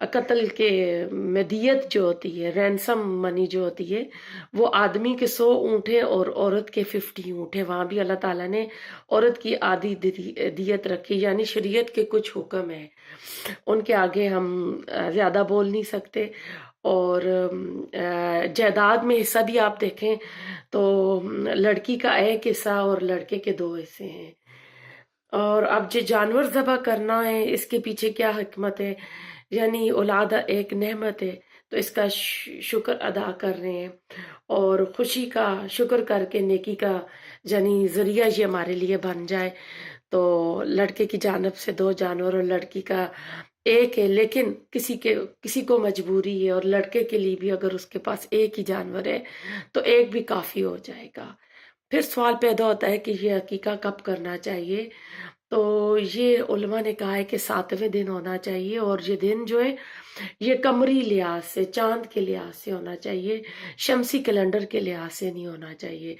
قتل کے میں دیت جو ہوتی ہے، رینسم منی جو ہوتی ہے، وہ آدمی کے 100 اونٹیں اور عورت کے 50 اونٹیں، وہاں بھی اللہ تعالیٰ نے عورت کی آدھی دیت رکھی، یعنی شریعت کے کچھ حکم ہیں، ان کے آگے ہم زیادہ بول نہیں سکتے۔ اور جائیداد میں حصہ بھی آپ دیکھیں تو لڑکی کا ایک حصہ اور لڑکے کے 2 حصے ہیں۔ اور اب جو جانور ذبح کرنا ہے، اس کے پیچھے کیا حکمت ہے؟ یعنی اولاد ایک نعمت ہے، تو اس کا شکر ادا کر رہے ہیں، اور خوشی کا شکر کر کے نیکی کا یعنی ذریعہ یہ ہمارے لیے بن جائے۔ تو لڑکے کی جانب سے 2 جانور اور لڑکی کا ایک ہے، لیکن کسی کو مجبوری ہے، اور لڑکے کے لیے بھی اگر اس کے پاس ایک ہی جانور ہے تو ایک بھی کافی ہو جائے گا۔ پھر سوال پیدا ہوتا ہے کہ یہ عقیقہ کب کرنا چاہیے؟ تو یہ علماء نے کہا ہے کہ 7ویں دن ہونا چاہیے، اور یہ دن جو ہے یہ قمری لحاظ سے، چاند کے لحاظ سے ہونا چاہیے، شمسی کیلنڈر کے لحاظ سے نہیں ہونا چاہیے۔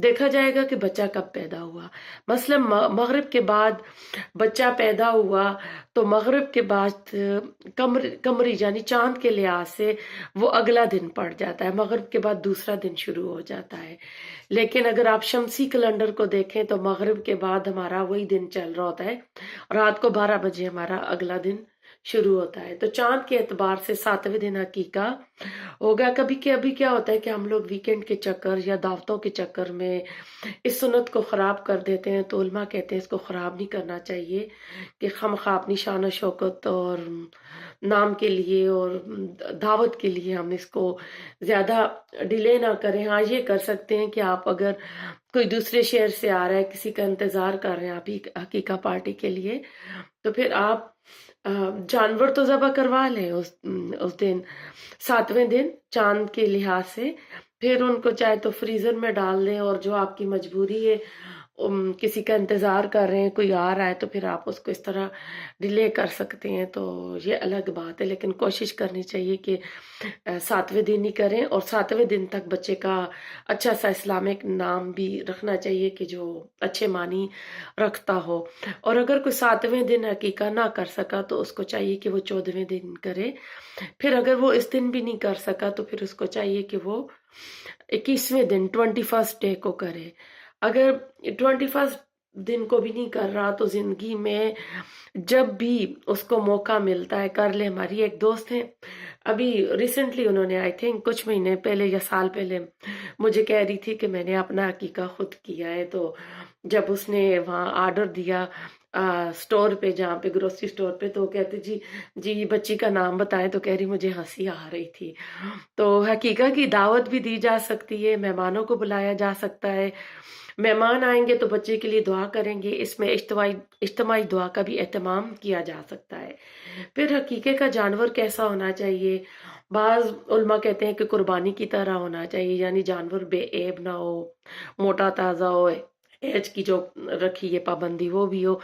دیکھا جائے گا کہ بچہ کب پیدا ہوا، مثلا مغرب کے بعد بچہ پیدا ہوا تو مغرب کے بعد قمری یعنی چاند کے لحاظ سے وہ اگلا دن پڑ جاتا ہے، مغرب کے بعد دوسرا دن شروع ہو جاتا ہے۔ لیکن اگر آپ شمسی کیلنڈر کو دیکھیں تو مغرب کے بعد ہمارا وہی دن چل رہا ہوتا ہے، رات کو 12 بجے ہمارا اگلا دن شروع ہوتا ہے۔ تو چاند کے اعتبار سے 7ویں دن عقیقہ ہوگا۔ کبھی کیا ہوتا ہے کہ ہم لوگ ویکنڈ کے چکر یا دعوتوں کے چکر میں اس سنت کو خراب کر دیتے ہیں، تو علماء کہتے ہیں اس کو خراب نہیں کرنا چاہیے، کہ خواہ اپنی شان و شوکت اور نام کے لیے اور دعوت کے لیے ہم اس کو زیادہ ڈیلے نہ کریں۔ ہاں یہ کر سکتے ہیں کہ آپ اگر کوئی دوسرے شہر سے آ رہا ہے، کسی کا انتظار کر رہے ہیں آپ عقیقہ پارٹی کے لیے، تو پھر آپ جانور تو ذبح کروا لیں اس دن، 7ویں دن چاند کے لحاظ سے، پھر ان کو چاہے تو فریزر میں ڈال دیں، اور جو آپ کی مجبوری ہے، کسی کا انتظار کر رہے ہیں، کوئی آ رہا ہے، تو پھر آپ اس کو اس طرح ڈیلے کر سکتے ہیں، تو یہ الگ بات ہے۔ لیکن کوشش کرنی چاہیے کہ 7ویں دن ہی کریں، اور 7ویں دن تک بچے کا اچھا سا اسلامک نام بھی رکھنا چاہیے کہ جو اچھے معنی رکھتا ہو۔ اور اگر کوئی 7ویں دن عقیقہ نہ کر سکا تو اس کو چاہیے کہ وہ 14ویں دن کرے۔ پھر اگر وہ اس دن بھی نہیں کر سکا تو پھر اس کو چاہیے کہ وہ 21ویں دن 21st ڈے کو کرے۔ اگر 21 دن کو بھی نہیں کر رہا تو زندگی میں جب بھی اس کو موقع ملتا ہے کر لے۔ ہماری ایک دوست ہیں، ابھی ریسنٹلی انہوں نے آئی تھنک کچھ مہینے پہلے یا سال پہلے مجھے کہہ رہی تھی کہ میں نے اپنا عقیقہ خود کیا ہے۔ تو جب اس نے وہاں آرڈر دیا سٹور پہ، جہاں پہ گروسری سٹور پہ، تو کہتے جی بچی کا نام بتائیں، تو کہہ رہی مجھے ہنسی آ رہی تھی۔ تو حقیقہ کی دعوت بھی دی جا سکتی ہے، مہمانوں کو بلایا جا سکتا ہے، مہمان آئیں گے تو بچے کے لیے دعا کریں گے، اس میں اجتماعی دعا کا بھی اہتمام کیا جا سکتا ہے۔ پھر حقیقے کا جانور کیسا ہونا چاہیے؟ بعض علماء کہتے ہیں کہ قربانی کی طرح ہونا چاہیے، یعنی جانور بے عیب نہ ہو، موٹا تازہ ہو، ایج کی جو رکھی ہے پابندی وہ بھی ہو۔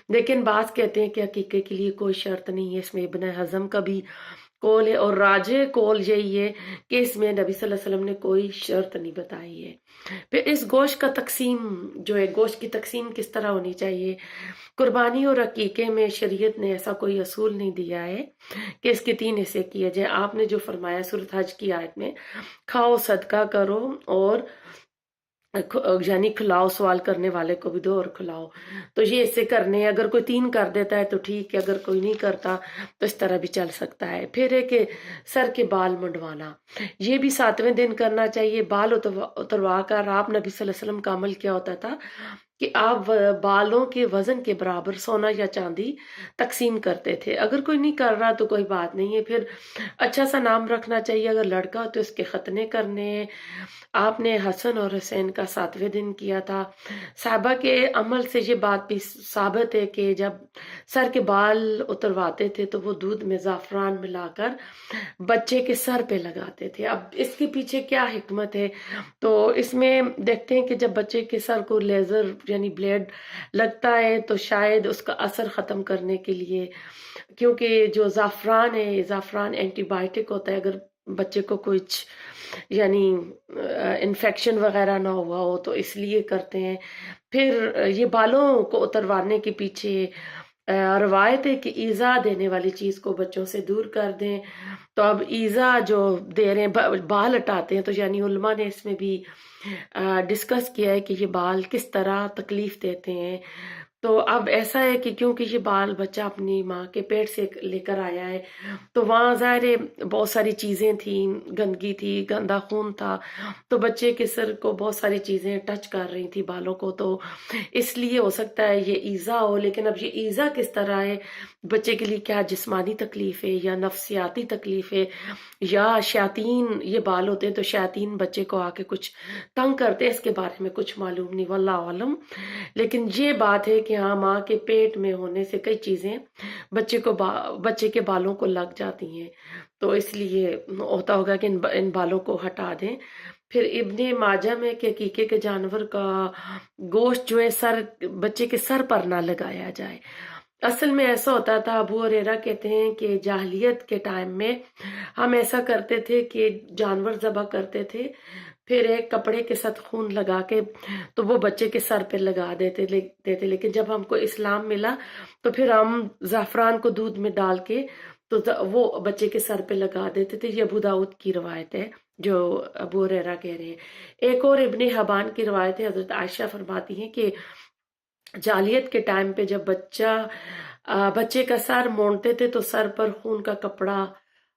لیکن بعض کہتے ہیں کہ عقیقے کے لیے کوئی شرط نہیں ہے، اس میں ابن حزم کا بھی قول ہے، اور راجح قول یہی ہے کہ اس میں نبی صلی اللہ علیہ وسلم نے کوئی شرط نہیں بتائی ہے۔ پھر اس گوشت کا تقسیم جو ہے، گوشت کی تقسیم کس طرح ہونی چاہیے؟ قربانی اور عقیقے میں شریعت نے ایسا کوئی اصول نہیں دیا ہے کہ اس کے 3 حصے کیے جائیں۔ آپ نے جو فرمایا سورۃ حج کی آیت میں، کھاؤ صدقہ کرو اور یعنی کھلاؤ، سوال کرنے والے کو بھی دو اور کھلاؤ، تو یہ ایسے کرنے ہیں۔ اگر کوئی 3 کر دیتا ہے تو ٹھیک ہے، اگر کوئی نہیں کرتا تو اس طرح بھی چل سکتا ہے۔ پھر ہے کہ سر کے بال منڈوانا، یہ بھی 7ویں دن کرنا چاہیے۔ بال اتروا کر آپ نبی صلی اللہ علیہ وسلم کا عمل کیا ہوتا تھا کہ آپ بالوں کے وزن کے برابر سونا یا چاندی تقسیم کرتے تھے۔ اگر کوئی نہیں کر رہا تو کوئی بات نہیں ہے، پھر اچھا سا نام رکھنا چاہیے۔ اگر لڑکا تو اس کے ختنے کرنے ہیں۔ آپ نے حسن اور حسین کا 7ویں دن کیا تھا۔ صحابہ کے عمل سے یہ بات بھی ثابت ہے کہ جب سر کے بال اترواتے تھے تو وہ دودھ میں زعفران ملا کر بچے کے سر پہ لگاتے تھے۔ اب اس کے پیچھے کیا حکمت ہے؟ تو اس میں دیکھتے ہیں کہ جب بچے کے سر کو لیزر یعنی بلیڈ لگتا ہے تو شاید اس کا اثر ختم کرنے کے لیے، کیونکہ جو زعفران ہے، زعفران اینٹی بائیوٹک ہوتا ہے، اگر بچے کو کچھ یعنی انفیکشن وغیرہ نہ ہوا ہو تو اس لیے کرتے ہیں۔ پھر یہ بالوں کو اتروانے کے پیچھے روایت ہے کہ ایذا دینے والی چیز کو بچوں سے دور کر دیں. تو اب ایذا جو دے رہے ہیں، بال ہٹاتے ہیں، تو یعنی علماء نے اس میں بھی ڈسکس کیا ہے کہ یہ بال کس طرح تکلیف دیتے ہیں. تو اب ایسا ہے کہ کیونکہ یہ بال بچہ اپنی ماں کے پیٹ سے لے کر آیا ہے، تو وہاں ظاہر ہے بہت ساری چیزیں تھیں، گندگی تھی، گندا خون تھا، تو بچے کے سر کو بہت ساری چیزیں ٹچ کر رہی تھی بالوں کو، تو اس لیے ہو سکتا ہے یہ ایذا ہو. لیکن اب یہ ایذا کس طرح ہے، بچے کے لیے کیا جسمانی تکلیف ہے یا نفسیاتی تکلیف ہے، یا شیاطین یہ بال ہوتے ہیں تو شیاطین بچے کو آ کے کچھ تنگ کرتے ہیں، اس کے بارے میں کچھ معلوم نہیں، واللہ عالم. لیکن یہ بات ہے کہ ہاں، ماں کے پیٹ میں ہونے سے کئی چیزیں بچے کے بالوں کو لگ جاتی ہیں، تو اس لیے ہوتا ہوگا کہ ان بالوں کو ہٹا دیں. پھر ابن ماجہ میں کہ عقیقے کے جانور کا گوشت جو ہے بچے کے سر پر نہ لگایا جائے. اصل میں ایسا ہوتا تھا، ابو ہریرہ کہتے ہیں کہ جاہلیت کے ٹائم میں ہم ایسا کرتے تھے کہ جانور ذبح کرتے تھے، پھر ایک کپڑے کے ساتھ خون لگا کے تو وہ بچے کے سر پہ لگا دیتے. لیکن جب ہم کو اسلام ملا تو پھر ہم زعفران کو دودھ میں ڈال کے تو وہ بچے کے سر پہ لگا دیتے تھے. یہ ابو داؤد کی روایت ہے جو ابو ہریرہ کہہ رہے ہیں. ایک اور ابن حبان کی روایت ہے، حضرت عائشہ فرماتی ہیں کہ جاہلیت کے ٹائم پہ جب بچے کا سر مونڈتے تھے تو سر پر خون کا کپڑا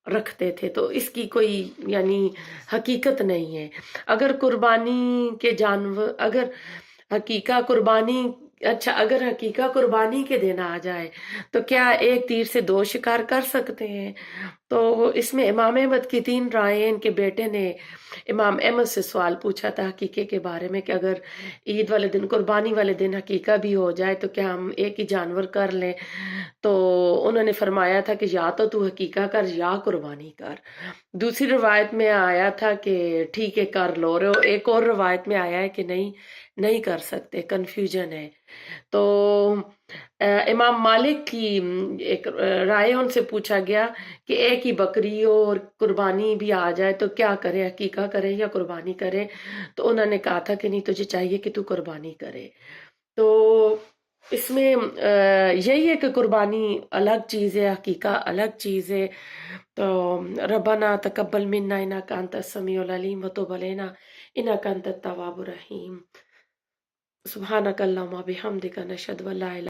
رکھتے تھے. تو اس کی کوئی یعنی حقیقت نہیں ہے. اگر قربانی کے جانور اگر حقیقہ قربانی اچھا اگر حقیقہ قربانی کے دن آ جائے تو کیا ایک تیر سے دو شکار کر سکتے ہیں؟ تو اس میں امام احمد کی 3 رائے. ان کے بیٹے نے امام احمد سے سوال پوچھا تھا حقیقے کے بارے میں کہ اگر عید والے دن قربانی والے دن حقیقہ بھی ہو جائے تو کیا ہم ایک ہی جانور کر لیں؟ تو انہوں نے فرمایا تھا کہ یا تو حقیقہ کر یا قربانی کر. دوسری روایت میں آیا تھا کہ ٹھیک ہے کر لو، اور ایک اور روایت میں آیا ہے کہ نہیں کر سکتے، کنفیوژن ہے. تو امام مالک کی ایک رائے ان سے پوچھا گیا کہ ایک ہی بکری ہو اور قربانی بھی آ جائے تو کیا کرے، حقیقہ کرے یا قربانی کرے؟ تو انہوں نے کہا تھا کہ نہیں، تجھے چاہیے کہ تو قربانی کرے. تو اس میں یہی ہے کہ قربانی الگ چیز ہے، حقیقہ الگ چیز ہے. تو ربنا تقبل منا انک انت السمیع العلیم وتب علینا انک انت التواب الرحیم. سبحانک اللہم وبحمدک نشہد ان لا الہ